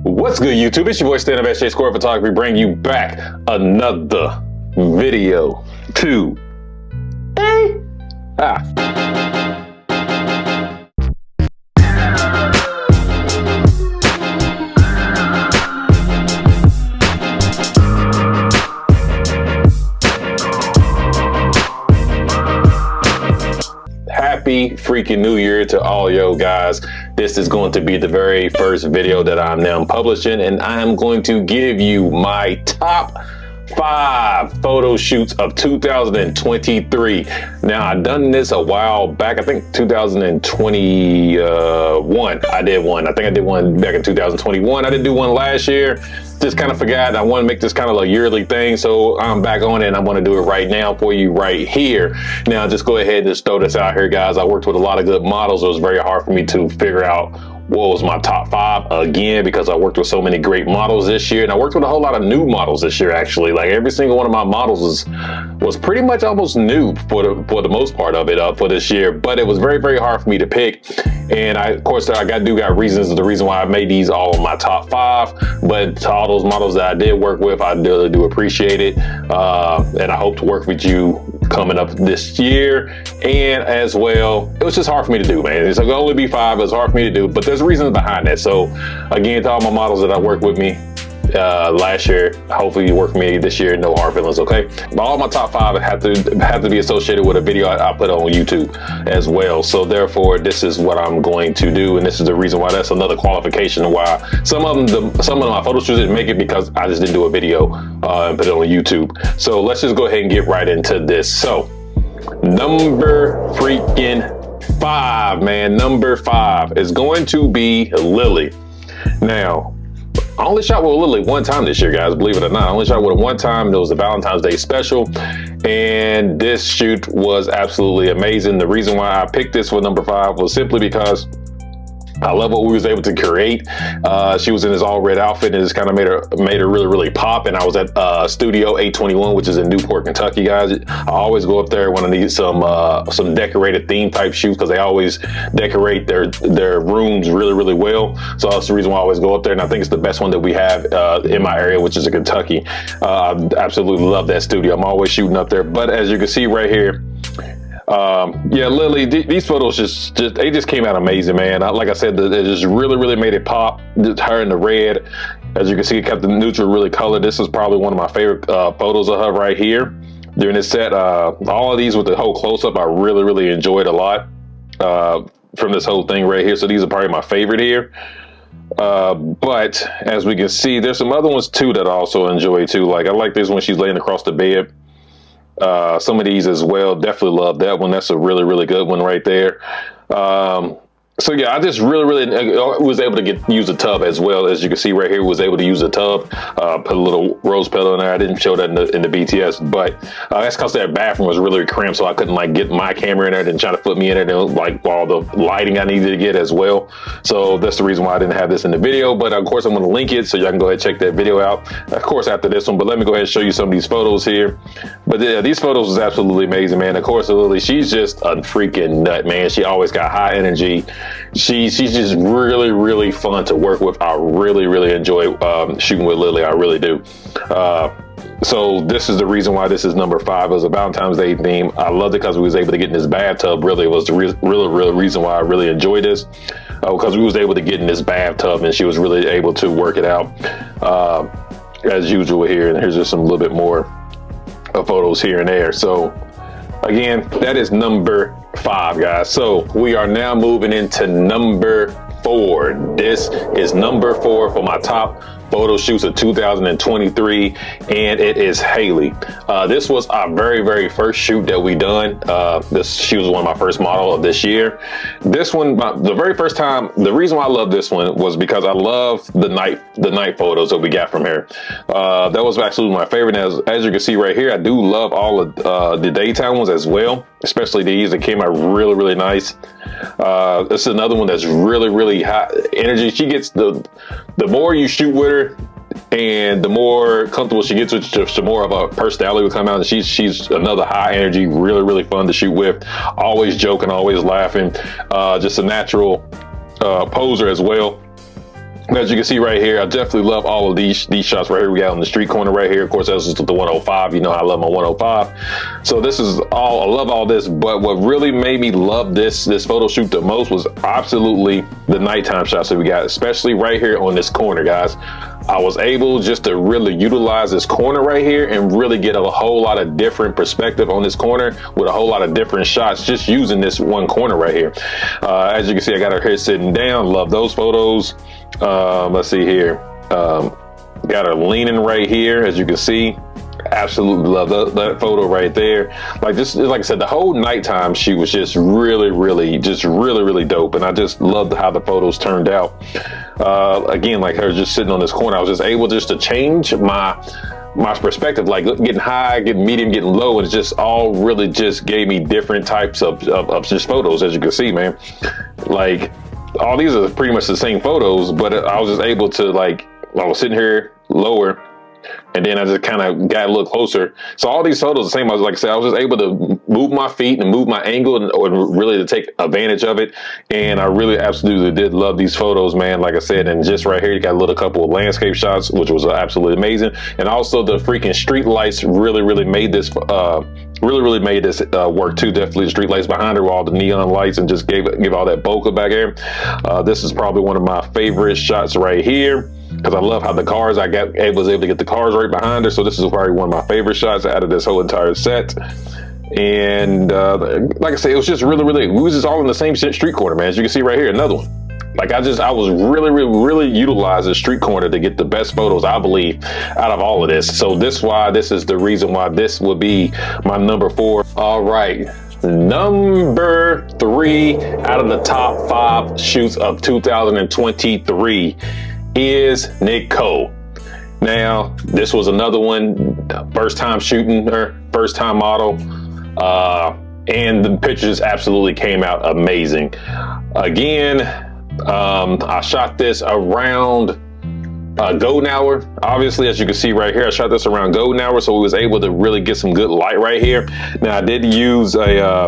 What's good, YouTube? It's your boy Stand Up at Square Photography, bringing you back another video today. Happy freaking New Year to all yo guys. This is going to be the very first video that I'm now publishing, and I'm going to give you my top 5 photo shoots of 2023. Now, I've done this a while back. I think 2021 I did one. I think I did one back in 2021. I didn't do one last year. Just kind of forgot. I want to make this kind of a yearly thing, so I'm back on it, and I'm going to do it right now for you right here. Now, just go ahead and just throw this out here, guys. I worked with a lot of good models. It was very hard for me to figure out what was my top 5 again, because I worked with so many great models this year, and I worked with a whole lot of new models this year. Actually, like every single one of my models was pretty much almost new for the most part of it for this year. But it was very hard for me to pick, and of course I got reasons. The reason why I made these all in my top 5. But to all those models that I did work with, I really do appreciate it, and I hope to work with you coming up this year. And as well, it was just hard for me to do, man. It's going to only be 5. It was hard for me to do, but there's reasons behind that. So again, to all my models that I worked with me last year, hopefully you work with me this year. No hard feelings, okay? But all my top 5 have to be associated with a video I put on YouTube as well. So therefore, this is what I'm going to do, and this is the reason why. That's another qualification why some of my photo shoots didn't make it, because I just didn't do a video and put it on YouTube. So let's just go ahead and get right into this. So number freaking 5, man. Number 5 is going to be Lily. Now, I only shot with Lily one time this year, guys, believe it or not. I only shot with her one time. It was a Valentine's Day special, and this shoot was absolutely amazing. The reason why I picked this for number 5 was simply because I love what we was able to create. She was in this all red outfit, and it just kind of made her really pop. And I was at Studio 821, which is in Newport, Kentucky, guys. I always go up there when I need some decorated theme type shoots, because they always decorate their rooms really well. So that's the reason why I always go up there, and I think it's the best one that we have in my area, which is in Kentucky. I absolutely love that studio. I'm always shooting up there. But as you can see right here, yeah, Lily, these photos just came out amazing, man. Like I said, it just really made it pop. Just her in the red, as you can see, it kept the neutral really colored. This is probably one of my favorite photos of her right here during this set. All of these with the whole close-up, I really enjoyed a lot from this whole thing right here. So these are probably my favorite here. But as we can see, there's some other ones too that I also enjoy too. Like I like this one, she's laying across the bed. Some of these as well, definitely love that one. That's a really good one right there. So yeah, I just really was able to use a tub as well. As you can see right here, was able to use a tub, put a little rose petal in there. I didn't show that in the BTS, but that's because that bathroom was really cramped, so I couldn't like get my camera in there and try to put me in it, and like all the lighting I needed to get as well. So that's the reason why I didn't have this in the video. But of course, I'm going to link it so y'all can go ahead and check that video out, of course, after this one. But let me go ahead and show you some of these photos here. But yeah, these photos was absolutely amazing, man. Of course, Lily, she's just a freaking nut, man. She always got high energy. She's just really fun to work with. I really enjoy shooting with Lily. I really do. So this is the reason why this is number 5. It was a Valentine's Day theme. I loved it because we was able to get in this bathtub. Really, it was the real reason why I really enjoyed this, because we was able to get in this bathtub, and she was really able to work it out as usual here. And here's just a little bit more photos here and there. So again, that is number 5, guys. So we are now moving into number 4. This is number 4 for my top photo shoots of 2023, and it is Haley. This was our very first shoot that we done. She was one of my first model of this year. This one, the very first time, the reason why I love this one was because I love the night photos that we got from her. That was absolutely my favorite. As you can see right here, I do love all of the daytime ones as well, especially these that came out really nice. This is another one that's really high energy. She gets the more you shoot with her, and the more comfortable she gets with you, the more of a personality will come out. And she's another high energy, really fun to shoot with. Always joking, always laughing. Just a natural poser as well. As you can see right here, I definitely love all of these shots right here. We got on the street corner right here. Of course, that's just the 105. You know, I love my 105. So this is all, I love all this, but what really made me love this photo shoot the most was absolutely the nighttime shots that we got, especially right here on this corner, guys. I was able just to really utilize this corner right here and really get a whole lot of different perspective on this corner with a whole lot of different shots just using this one corner right here. As you can see, I got her here sitting down. Love those photos. Let's see here. Got her leaning right here, as you can see. Absolutely love that photo right there. Like I said, the whole nighttime shoot was just really dope, and I just loved how the photos turned out. Again, like her just sitting on this corner, I was just able just to change my perspective, like getting high, getting medium, getting low, and it just all really just gave me different types of just photos, as you can see, man. Like all these are pretty much the same photos, but I was just able to, like, I was sitting here lower, and then I just kind of got a little closer. So all these photos the same. I was, like I said, I was just able to move my feet and move my angle or really to take advantage of it. And I really absolutely did love these photos, man. Like I said, and just right here, you got a little couple of landscape shots, which was absolutely amazing. And also the freaking street lights really made this really made this work too. Definitely the street lights behind her with all the neon lights and just give all that bokeh back here. This is probably one of my favorite shots right here, because I love how the cars, was able to get the cars right behind her. So this is probably one of my favorite shots out of this whole entire set. And like I said, it was just really, we was just all in the same street corner, man. As you can see right here, another one. Like I was really utilizing the street corner to get the best photos, I believe, out of all of this. So this is the reason why this would be my number 4. All right. Number 3 out of the top 5 shoots of 2023 is Nick Cole. Now, this was another one, first time shooting her, first time model, and the pictures absolutely came out amazing. Again, I shot this around golden hour. Obviously, as you can see right here, I shot this around golden hour, so we was able to really get some good light right here. Now, I did use a,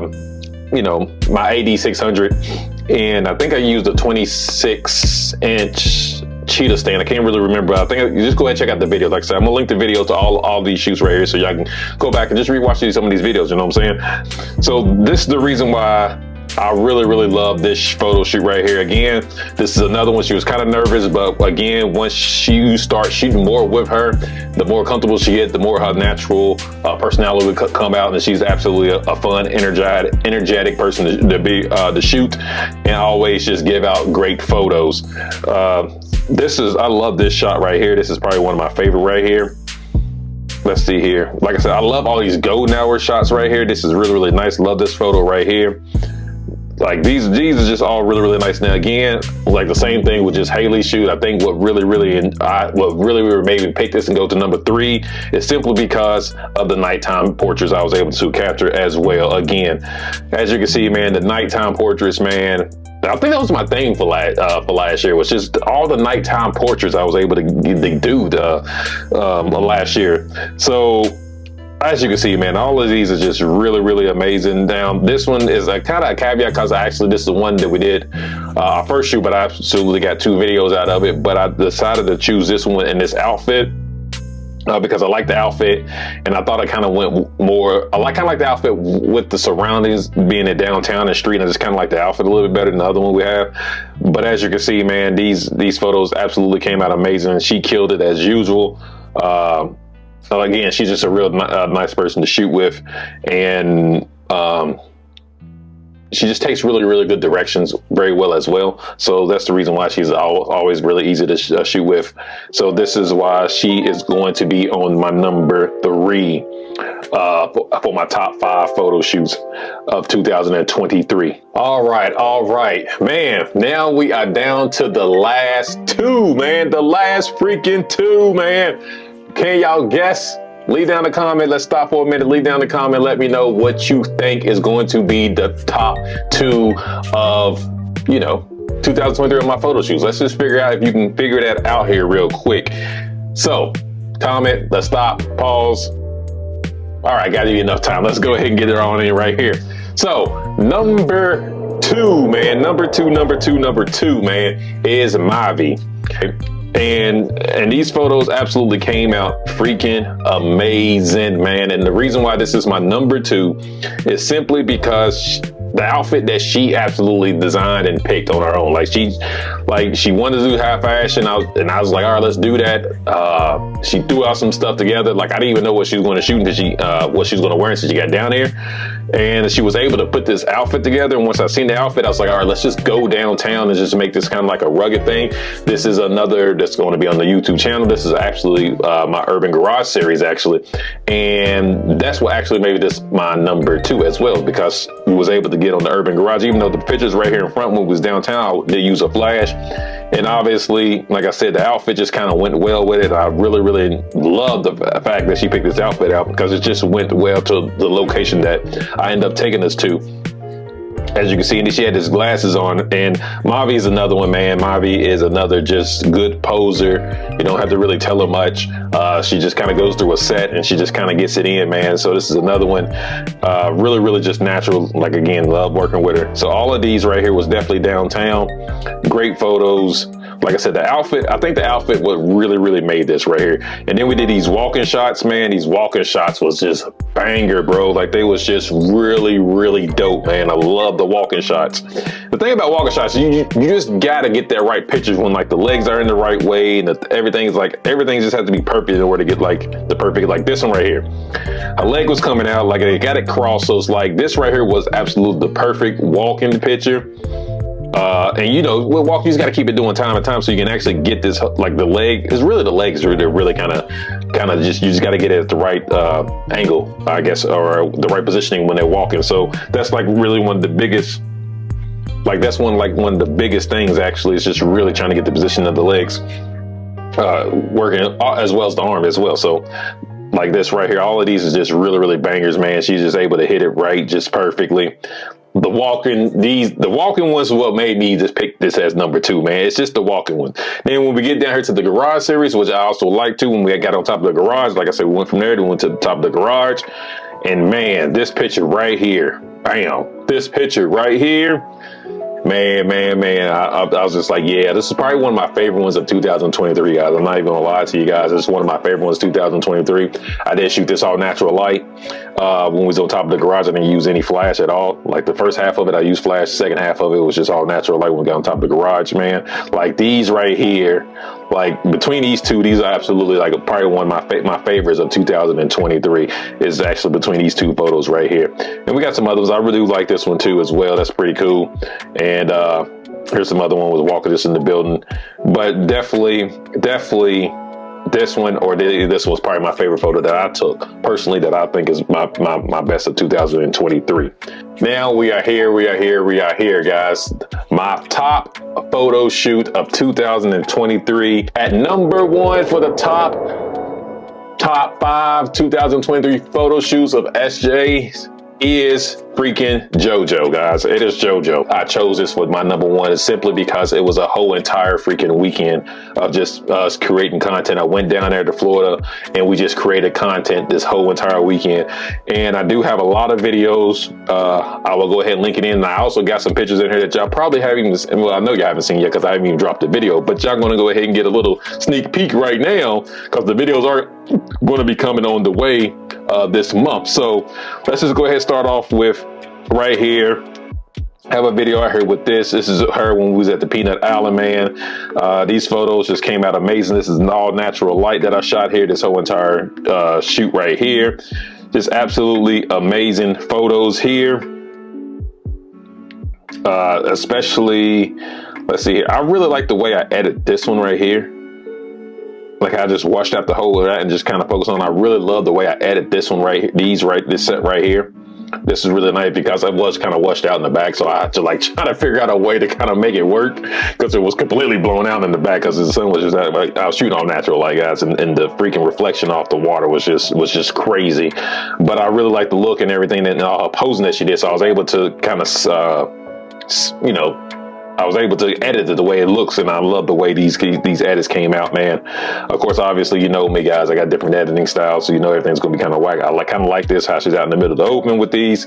my AD600, and I think I used a 26-inch cheetah stand. I can't really remember. I think you just go ahead and check out the video. Like I said, I'm gonna link the video to all these shoots right here, so y'all can go back and just rewatch some of these videos. You know what I'm saying? So this is the reason why I really love this photo shoot right here. Again, this is another one. She was kind of nervous, but again, once you start shooting more with her, the more comfortable she gets, the more her natural personality would come out, and she's absolutely a fun, energetic person to shoot, and always just give out great photos. I love this shot right here. This is probably one of my favorite right here. Let's see here. Like I said, I love all these golden hour shots right here. This is really nice. Love this photo right here. Like these are just all really nice. Now again, like the same thing with just Haley's shoot. I think what really made me pick this and go to number 3 is simply because of the nighttime portraits I was able to capture as well. Again, as you can see, man, the nighttime portraits, man, I think that was my thing for last year, was just all the nighttime portraits I was able to do last year. So as you can see, man, all of these are just really amazing. Now, this one is a kind of a caveat, because this is the one that we did our first shoot, but I absolutely got 2 videos out of it. But I decided to choose this one in this outfit because I like the outfit, and I thought I kind of went more. I kind of like the outfit with the surroundings being in downtown and street. I just kind of like the outfit a little bit better than the other one we have. But as you can see, man, these photos absolutely came out amazing. She killed it as usual. So again, she's just a real nice person to shoot with, and she just takes really good directions very well as well. So that's the reason why she's always really easy to shoot with. So this is why she is going to be on my number 3 for my top 5 photo shoots of 2023. All right, man. Now we are down to the last 2, man. The last freaking 2, man. Can y'all guess? Leave down a comment. Let's stop for a minute. Leave down a comment. Let me know what you think is going to be the top 2 of, 2023 of my photo shoots. Let's just figure out if you can figure that out here real quick. So, comment. Let's stop. Pause. All right, got you enough time. Let's go ahead and get it on in right here. So, number 2, man. Number two, man, is Mavi. And these photos absolutely came out freaking amazing, man. And the reason why this is my number 2 is simply because the outfit that she absolutely designed and picked on her own. Like she wanted to do high fashion. I was like, all right, let's do that. She threw out some stuff together. Like I didn't even know what she was going to shoot until what she was going to wear until she got down here. And she was able to put this outfit together. And once I seen the outfit, I was like, all right, let's just go downtown and just make this kind of like a rugged thing. This is another that's going to be on the YouTube channel. This is actually my Urban Garage series, actually. And that's what actually made this my number 2 as well, because we was able to get on the Urban Garage, even though the pictures right here in front when we was downtown, they use a flash. And obviously, like I said, the outfit just kind of went well with it. I really, really love the fact that she picked this outfit out because it just went well to the location that I ended up taking us to. As you can see, she had his glasses on, and Mavi is another one, man. Mavi is another just good poser. You don't have to really tell her much. She just kind of goes through a set and she just kind of gets it in, man. So this is another one, really, really just natural. Like, again, love working with her. So all of these right here was definitely downtown. Great photos. Like I said, the outfit, I think the outfit what really, really made this right here. And then we did these walking shots, man. These walking shots was just banger, bro. Like they was just really, really dope, man. I love the walking shots. The thing about walking shots, you just gotta get that right pictures when like the legs are in the right way and everything just has to be perfect in order to get like the perfect, like this one right here. A leg was coming out, like it got it crossed. So it's like this right here was absolutely the perfect walking picture. And you know, with walking, you just got to keep it doing time to time so you can actually get this, like the leg, because really the legs are, they're really kind of just, you just got to get it at the right angle, I guess, or the right positioning when they're walking. So that's like really one of the biggest, like that's one of the biggest things actually, is just really trying to get the position of the legs working as well as the arm as well. So like this right here, all of these is just really, really bangers, man. She's just able to hit it right just perfectly. The walking ones is what made me just pick this as number 2, man. It's just the walking one. Then when we get down here to the garage series, which I also like too, when we got on top of the garage, like I said, we went from there, we went to the top of the garage. And man, this picture right here, bam, this picture right here, man, I was just like, yeah, this is probably one of my favorite ones of 2023, guys. I'm not even gonna lie to you guys. This is one of my favorite ones, 2023. I did shoot this all natural light. When we was on top of the garage, I didn't use any flash at all. Like the first half of it, I used flash. The second half of it was just all natural light when we got on top of the garage, man. Like these right here, like between these two, these are absolutely like probably one of my favorites of 2023 is actually between these two photos right here. And we got some others. I really like this one too as well. That's pretty cool. And here's some other one with Walker just in the building. But definitely this one, or this was probably my favorite photo that I took personally, that I think is my best of 2023. Now we are here, guys. My top photo shoot of 2023 at number 1 for the top 5 2023 photo shoots of SJ's is freaking JoJo, guys. It is JoJo. I chose this for my number 1 simply because it was a whole entire freaking weekend of just us creating content. I went down there to Florida and we just created content this whole entire weekend. And I do have a lot of videos. I will go ahead and link it in. And I also got some pictures in here that y'all probably haven't even, well, I know y'all haven't seen yet because I haven't even dropped the video, but y'all gonna go ahead and get a little sneak peek right now because the videos are going to be coming on the way this month. So let's just go ahead and start off with right here. I have a video out here with this. This is her when we was at the Peanut Island, man. These photos just came out amazing. This is an all natural light that I shot here, this whole entire shoot right here. Just absolutely amazing photos here. Especially, let's see here. I really like the way I edit this one right here. Like I just washed out the whole of that and just kind of focus on. I really love the way I edit this one right here. This set right here. This is really nice because I was kind of washed out in the back, so I had to like try to figure out a way to kind of make it work because it was completely blown out in the back because the sun was just like, I was shooting all natural light, guys, and the freaking reflection off the water was just crazy. But I really like the look and everything and all her posing that she did, so I was able to kind of you know, I was able to edit it the way it looks, and I love the way these edits came out, man. Of course, obviously, you know me, guys. I got different editing styles, so you know everything's gonna be kind of whack. I kind of like this, how she's out in the middle of the open with these.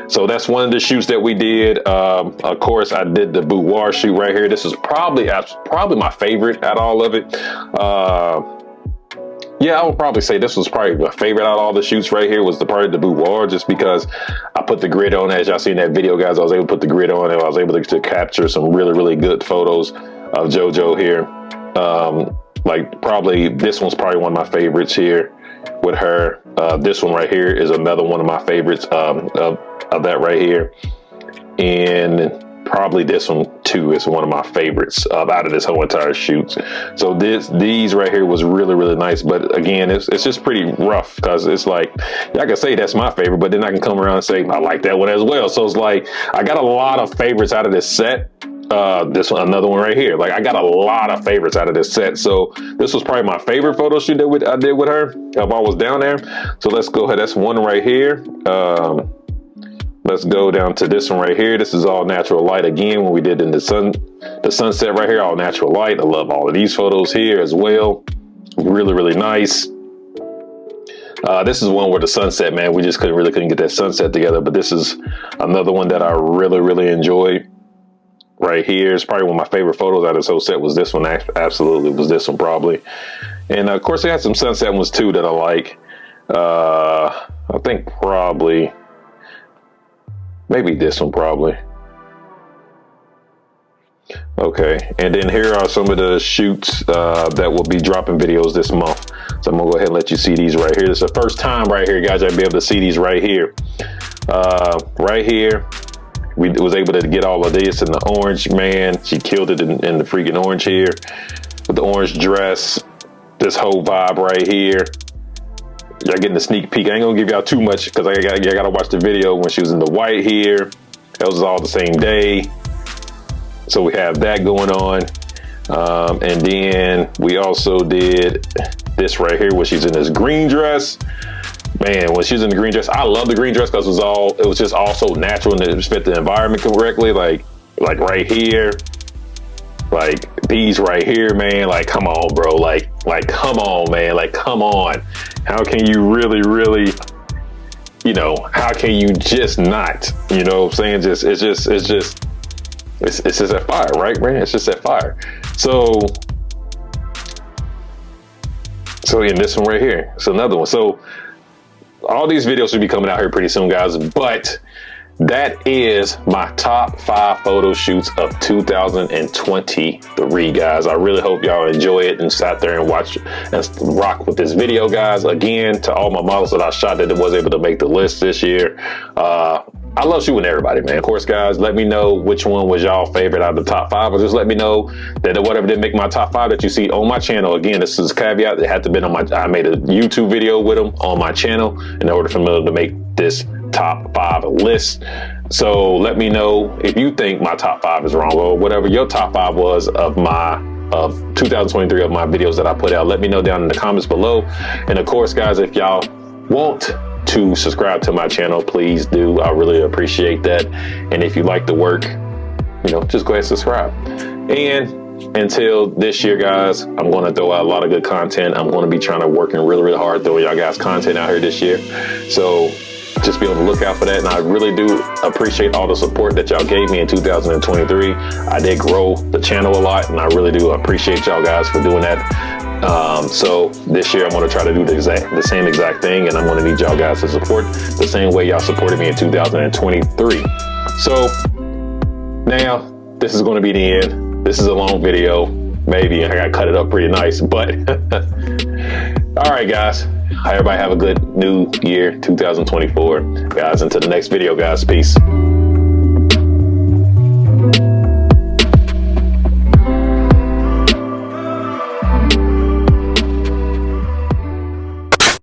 So that's one of the shoots that we did. Of course, I did the boudoir shoot right here. This is probably my favorite out of all of it. Yeah, I would probably say this was probably my favorite out of all the shoots right here, was the part of the boudoir, just because I put the grid on. As y'all see in that video, guys, I was able to put the grid on, and I was able to capture some really, really good photos of JoJo here. Like probably this one's probably one of my favorites here with her. This one right here is another one of my favorites of that right here. And probably this one too is one of my favorites out of this whole entire shoot. So these right here was really, really nice. But again, it's just pretty rough, because it's like, I can say that's my favorite, but then I can come around and say I like that one as well. So it's like I got a lot of favorites out of this set. This one, another one right here. Like I got a lot of favorites out of this set. So this was probably my favorite photo shoot that I did with her while I was down there. So let's go ahead. That's one right here. Let's go down to this one right here. This is all natural light again, when we did in the sunset right here, all natural light. I love all of these photos here as well. Really, really nice. This is one where the sunset, man, we just couldn't get that sunset together. But this is another one that I really, really enjoyed right here. It's probably one of my favorite photos out of this whole set was this one. Absolutely was this one probably. And of course, I had some sunset ones too that I like. I think probably, maybe this one probably. Okay, and then here are some of the shoots that will be dropping videos this month. So I'm gonna go ahead and let you see these right here. This is the first time right here, guys, I'll be able to see these right here. Right here, we was able to get all of this in the orange, man. She killed it in the freaking orange here with the orange dress. This whole vibe right here. Y'all getting a sneak peek. I ain't gonna give y'all too much, because I gotta watch the video when she was in the white here. That was all the same day. So we have that going on. And then we also did this right here where she's in this green dress. Man, when she's in the green dress, I love the green dress because it was just all so natural and it fit the environment correctly. Like right here, like these right here, man. Like, come on, bro. Like, come on, man. Like, come on. How can you really, you know, how can you just not, you know what I'm saying? It's just that fire, right, man? It's just that fire. So in this one right here, it's another one. So all these videos should be coming out here pretty soon, guys, but that is my top 5 photo shoots of 2023, guys. I really hope y'all enjoy it and sat there and watch and rock with this video, guys. Again, to all my models that I shot that was able to make the list this year, I love shooting everybody, man. Of course, guys, let me know which one was y'all favorite out of the top 5, or just let me know that whatever didn't make my top 5 that you see on my channel. Again, this is a caveat. It had to be on I made a YouTube video with them on my channel in order for me to make this top 5 list. So let me know if you think my top 5 is wrong, or whatever your top 5 was of 2023 of my videos that I put out. Let me know down in the comments below. And of course, guys, if y'all want to subscribe to my channel, please do. I really appreciate that. And if you like the work, you know, just go ahead and subscribe. And until this year, guys, I'm going to throw out a lot of good content. I'm going to be working really hard throwing y'all guys content out here this year. So just be on the lookout for that. And I really do appreciate all the support that y'all gave me in 2023. I did grow the channel a lot, and I really do appreciate y'all guys for doing that. So this year I'm going to try to do the same exact thing, and I'm going to need y'all guys to support the same way y'all supported me in 2023. So now this is going to be the end. This is a long video. Maybe I got to cut it up pretty nice, but all right, guys. Everybody have a good new year, 2024. Guys, until the next video, guys. Peace.